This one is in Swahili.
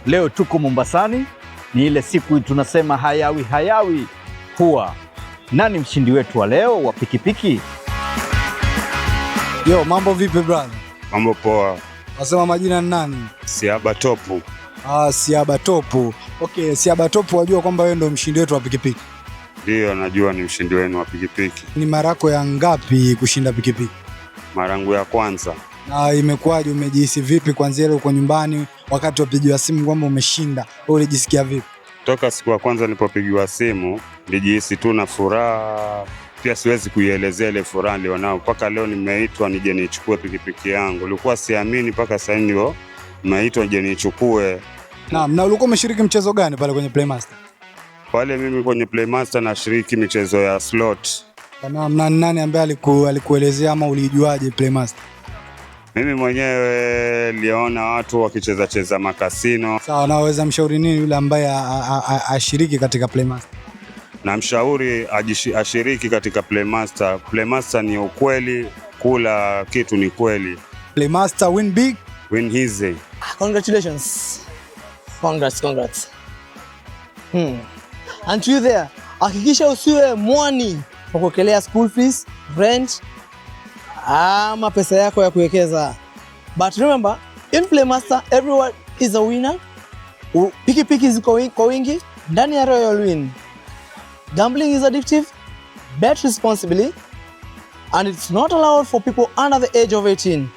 Leo tuko Mombasani, ni ile siku tunasema hayawi huwa. Nani mshindi wetu wa leo wa pikipiki? Yo, mambo vipi brother? Mambo poa. Nasema majina ni nani? Siaba Topu. Siaba Topu. Okay, Siaba Topu, wajua kwamba wewe ndio mshindi wetu wa pikipiki? Ndio, najua ni mshindi wenu wa pikipiki. Ni mara yako ya ngapi kushinda pikipiki? Mara yangu ya kwanza. Na imekuwaje, umejihisi vipi kwanza ile uko nyumbani wakati wapigiwa simu kwamba umeshinda? Wewe ulijisikia vipi? Toka siku ya kwanza nilipopigiwa simu, nilijihisi tu na furaha. Pia siwezi kuielezea ile furaha nilionao. Mpaka leo nimeitwa nije nichukue pikipiki yangu. Nilikuwa siamini mpaka sasa ndio nimeitwa nije nichukue. Naam, na ulikuwa umeshiriki mchezo gani pale kwenye Playmaster? Pale mimi kwenye Playmaster nashiriki michezo ya slot. Naam, na nani ambaye alikuelezea ama ulijuaje Playmaster? Mimi mwenyewe niliona watu wakicheza makasino. Sawa, naweza mshauri nini yule ambaye ashiriki katika Playmaster? Na mshauri ashiriki katika Playmaster. Playmaster ni ukweli, kula kitu ni kweli. Playmaster, win big, win easy. Congratulations. Congrats. And to you there, hakikisha usiwe mwani kwa kuwekelea school fees, rent, ama pesa yako ya kuwekeza. But remember, in Playmaster, everyone is a winner. Pikipiki ziko kwa wingi ndani ya Royal Win. Gambling is addictive. Bet responsibly. And it's not allowed for people under the age of 18.